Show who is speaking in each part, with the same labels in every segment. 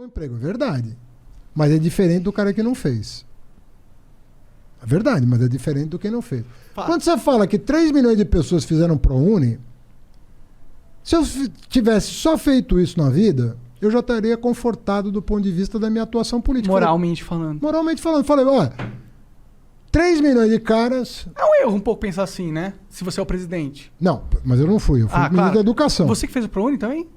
Speaker 1: o emprego. É verdade. Mas é diferente do cara que não fez. É verdade, mas é diferente do que não fez. Quando você fala que 3 milhões de pessoas fizeram ProUni, se eu tivesse só feito isso na vida, eu já estaria confortado do ponto de vista da minha atuação política.
Speaker 2: Moralmente falando.
Speaker 1: Moralmente falando. Falei, olha, 3 milhões de caras...
Speaker 2: É um erro um pouco pensar assim, né? Se você é o presidente.
Speaker 1: Não, mas eu não fui. Eu fui ministro da Educação.
Speaker 2: Você que fez o ProUni também?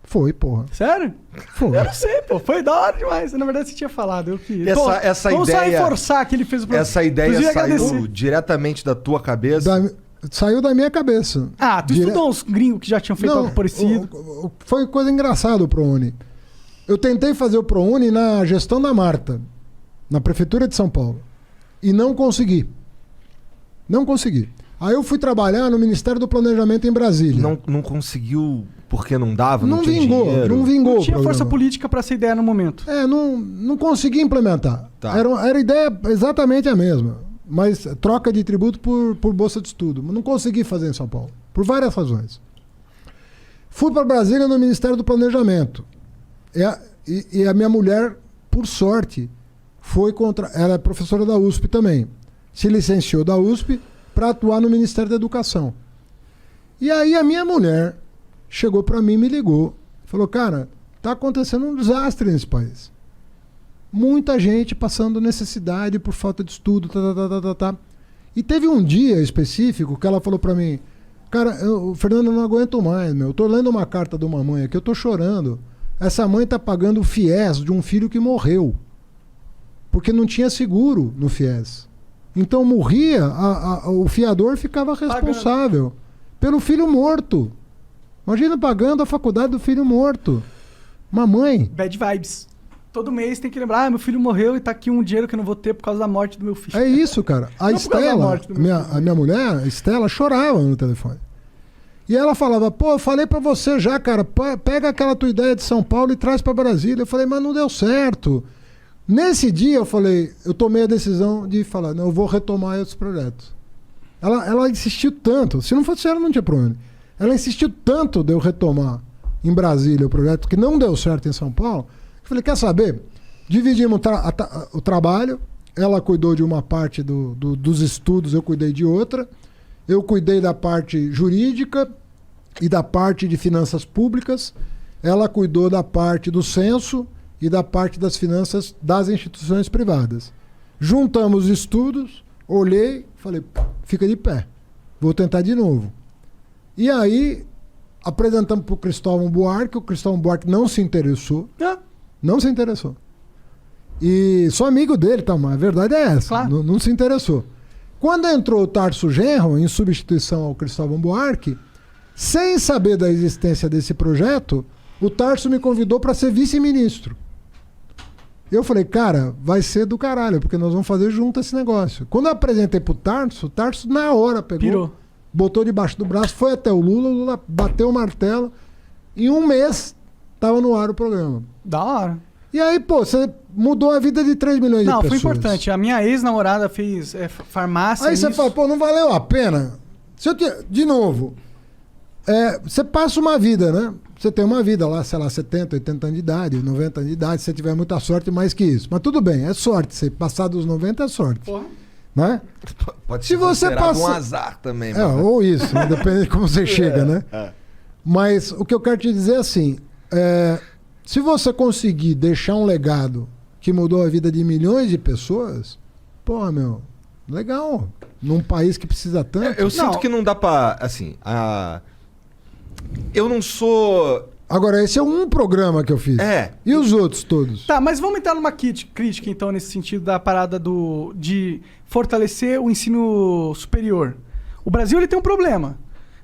Speaker 1: Foi, porra.
Speaker 2: Sério?
Speaker 1: Foi.
Speaker 2: Eu não sei, pô. Foi da hora demais. Na verdade, você tinha falado. Eu quis.
Speaker 3: Essa
Speaker 2: Vamos
Speaker 3: ideia...
Speaker 2: só reforçar que ele fez o ProUni.
Speaker 3: Essa ideia
Speaker 2: Inclusive,
Speaker 3: saiu
Speaker 2: agradecer.
Speaker 3: diretamente da tua cabeça?
Speaker 1: Saiu da minha cabeça.
Speaker 2: Ah, tu estudou uns gringos que já tinham feito algo parecido.
Speaker 1: Foi coisa engraçada o ProUni. Eu tentei fazer o ProUni na gestão da Marta, na Prefeitura de São Paulo. E não consegui. Não consegui. Aí eu fui trabalhar no Ministério do Planejamento em Brasília.
Speaker 3: Não conseguiu porque não dava?
Speaker 1: Não
Speaker 3: tinha
Speaker 1: vingou.
Speaker 3: dinheiro?
Speaker 1: Não vingou.
Speaker 2: Não tinha força política para essa ideia no momento.
Speaker 1: Não consegui implementar.
Speaker 3: Tá.
Speaker 1: Era a ideia exatamente a mesma. Mas troca de tributo por bolsa de estudo. Não consegui fazer em São Paulo. Por várias razões. Fui para Brasília no Ministério do Planejamento. E a minha mulher, por sorte, era professora da USP também. Se licenciou da USP para atuar no Ministério da Educação. E aí a minha mulher chegou para mim, me ligou, falou, cara, tá acontecendo um desastre nesse país. Muita gente passando necessidade por falta de estudo, tá. E teve um dia específico que ela falou para mim, cara, Fernando, eu não aguento mais, meu. Eu tô lendo uma carta de uma mãe aqui, eu tô chorando. Essa mãe tá pagando o FIES de um filho que morreu. Porque não tinha seguro no FIES. Então morria, o fiador ficava responsável pelo filho morto. Imagina pagando a faculdade do filho morto. Uma mãe.
Speaker 2: Bad vibes. Todo mês tem que lembrar, meu filho morreu e tá aqui um dinheiro que eu não vou ter por causa da morte do meu filho.
Speaker 1: É isso, cara. A Estela, a minha mulher, a Estela, chorava no telefone. E ela falava, pô, eu falei pra você já, cara, pega aquela tua ideia de São Paulo e traz pra Brasília. Eu falei, mas não deu certo. Nesse dia eu falei, eu tomei a decisão de falar, não, eu vou retomar esses projetos. Ela insistiu tanto, se não fosse ela não tinha problema. Ela insistiu tanto de eu retomar em Brasília o projeto que não deu certo em São Paulo. Eu falei, quer saber? Dividimos o trabalho, ela cuidou de uma parte dos estudos, eu cuidei de outra. Eu cuidei da parte jurídica e da parte de finanças públicas. Ela cuidou da parte do censo e da parte das finanças das instituições privadas. Juntamos os estudos, olhei, falei, fica de pé, vou tentar de novo. E aí, apresentamos para o Cristóvão Buarque, o Cristóvão Buarque não se interessou. Não se interessou. E sou amigo dele, tá, mas a verdade é essa, claro. Não se interessou. Quando entrou o Tarso Genro, em substituição ao Cristóvão Buarque, sem saber da existência desse projeto, o Tarso me convidou para ser vice-ministro. Eu falei, cara, vai ser do caralho, porque nós vamos fazer junto esse negócio. Quando eu apresentei pro Tarso, o Tarso na hora pegou, botou debaixo do braço, foi até o Lula bateu o martelo. Em um mês, tava no ar o programa.
Speaker 2: Da hora.
Speaker 1: E aí, pô, você mudou a vida de 3 milhões de pessoas.
Speaker 2: Não, foi importante. A minha ex-namorada fez farmácia.
Speaker 1: Aí você fala, pô, não valeu a pena? De novo, você passa uma vida, né? Você tem uma vida lá, sei lá, 70, 80 anos de idade, 90 anos de idade, se você tiver muita sorte, mais que isso. Mas tudo bem, é sorte. Se passar dos 90 é sorte. Porra. Né?
Speaker 3: Pode ser considerado um azar também.
Speaker 1: Ou isso, né? Depende de como você chega, né? Mas o que eu quero te dizer é assim, se você conseguir deixar um legado que mudou a vida de milhões de pessoas, pô, meu, legal. Num país que precisa tanto.
Speaker 3: Eu sinto que não dá pra, assim, eu não sou...
Speaker 1: Agora, esse é um programa que eu fiz. E os outros todos?
Speaker 2: Tá, mas vamos entrar numa crítica, então, nesse sentido da parada de fortalecer o ensino superior. O Brasil, ele tem um problema.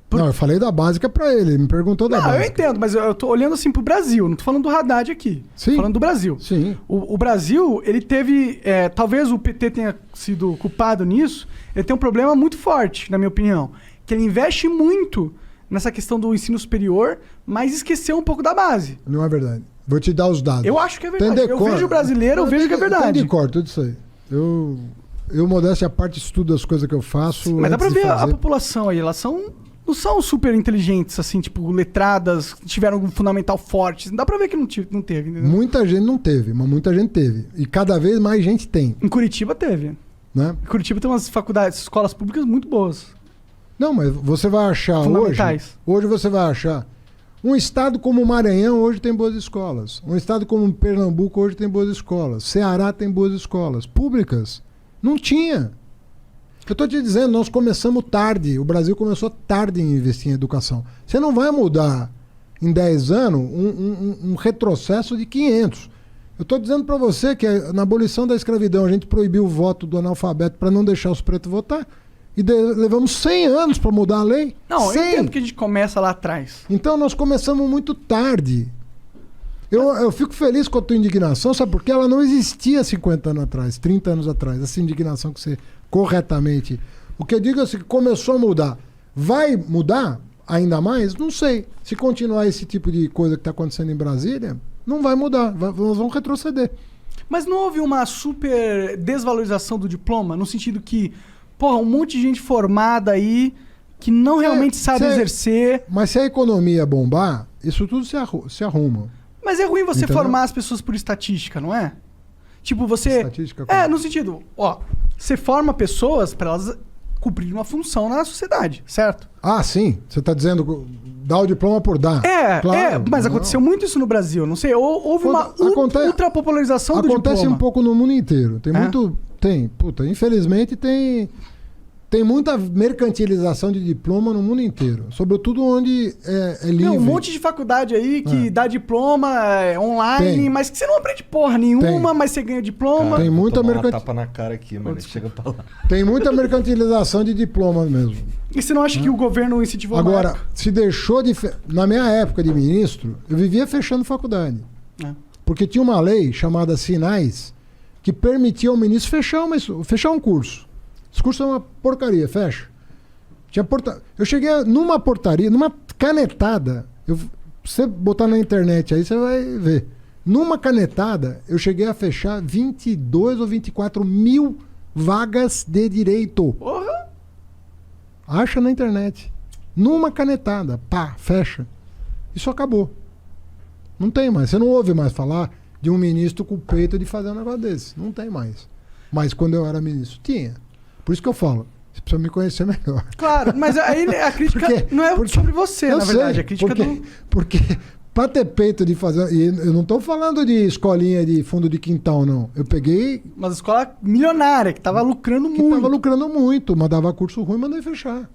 Speaker 1: Não, eu falei da básica pra ele me perguntou da básica.
Speaker 2: Eu entendo, mas eu tô olhando assim pro Brasil, não tô falando do Haddad aqui.
Speaker 1: Sim.
Speaker 2: Tô falando do Brasil.
Speaker 1: Sim.
Speaker 2: O Brasil, ele teve... talvez o PT tenha sido culpado nisso, ele tem um problema muito forte, na minha opinião, que ele investe muito nessa questão do ensino superior, mas esqueceu um pouco da base.
Speaker 1: Não é verdade. Vou te dar os dados.
Speaker 2: Eu acho que é verdade. Eu vejo o brasileiro, eu vejo que é verdade.
Speaker 1: Tem de cor, tudo isso aí. Eu modéstia a parte, estudo as coisas que eu faço.
Speaker 2: Mas dá pra ver a população aí, elas são não são super inteligentes, assim, tipo, letradas, tiveram um fundamental forte. Dá pra ver que não teve, entendeu?
Speaker 1: Muita gente não teve, mas muita gente teve. E cada vez mais gente tem.
Speaker 2: Em Curitiba teve.
Speaker 1: Né?
Speaker 2: Em Curitiba tem umas faculdades, escolas públicas muito boas.
Speaker 1: Não, mas você vai achar hoje você vai achar. Um estado como o Maranhão hoje tem boas escolas. Um estado como Pernambuco hoje tem boas escolas. Ceará tem boas escolas. Públicas. Não tinha. Eu estou te dizendo, nós começamos tarde. O Brasil começou tarde em investir em educação. Você não vai mudar em 10 anos um retrocesso de 500. Eu estou dizendo para você que na abolição da escravidão a gente proibiu o voto do analfabeto para não deixar os pretos votar. E levamos 100 anos para mudar a lei.
Speaker 2: Não,
Speaker 1: 100.
Speaker 2: eu entendo que a gente começa lá atrás.
Speaker 1: Então nós começamos muito tarde. Eu fico feliz com a tua indignação, sabe? Porque ela não existia 50 anos atrás, 30 anos atrás. Essa indignação que você corretamente... O que eu digo é assim, que começou a mudar. Vai mudar ainda mais? Não sei. Se continuar esse tipo de coisa que está acontecendo em Brasília, não vai mudar. Nós vamos retroceder.
Speaker 2: Mas não houve uma super desvalorização do diploma? No sentido que... Porra, um monte de gente formada aí que não realmente sabe exercer.
Speaker 1: Mas se a economia bombar, isso tudo se arruma.
Speaker 2: Mas é ruim você
Speaker 1: Entendeu?
Speaker 2: formar as pessoas por estatística, não é? Tipo, você...
Speaker 1: Estatística como?
Speaker 2: no sentido... Ó, você forma pessoas para elas cumprirem uma função na sociedade, certo?
Speaker 1: Ah, sim. Você está dizendo dar o diploma por dar.
Speaker 2: Claro, mas aconteceu muito isso no Brasil, não sei. Houve uma ultrapopularização do diploma.
Speaker 1: Acontece um pouco no mundo inteiro. Tem muito... infelizmente tem muita mercantilização de diploma no mundo inteiro. Sobretudo onde é livre.
Speaker 2: Tem um monte de faculdade aí que dá diploma online, mas que você não aprende porra nenhuma, mas você ganha diploma.
Speaker 3: Cara,
Speaker 1: tem muita
Speaker 3: tapa na cara aqui, mano. Chega pra lá.
Speaker 1: Tem muita mercantilização de diploma mesmo.
Speaker 2: E você não acha que o governo incentivou mais?
Speaker 1: Agora, se deixou de... Na minha época de ministro, eu vivia fechando faculdade. Porque tinha uma lei chamada Sinais que permitia ao ministro fechar um curso. Esse curso é uma porcaria, fecha. Eu cheguei numa portaria, numa canetada. Você botar na internet aí, você vai ver. Numa canetada, eu cheguei a fechar 22 ou 24 mil vagas de direito.
Speaker 2: Porra!
Speaker 1: Acha na internet. Numa canetada, pá, fecha. Isso acabou. Não tem mais. Você não ouve mais falar de um ministro com o peito de fazer um negócio desse. Não tem mais. Mas quando eu era ministro, tinha. Por isso que eu falo, você precisa me conhecer melhor.
Speaker 2: Claro, mas aí a crítica não é sobre você, na verdade. A crítica
Speaker 1: porque para ter peito de fazer... E eu não estou falando de escolinha de fundo de quintal, não. Eu peguei...
Speaker 2: Uma escola milionária, que estava lucrando muito.
Speaker 1: Que estava lucrando muito, mas dava curso ruim, mandei fechar.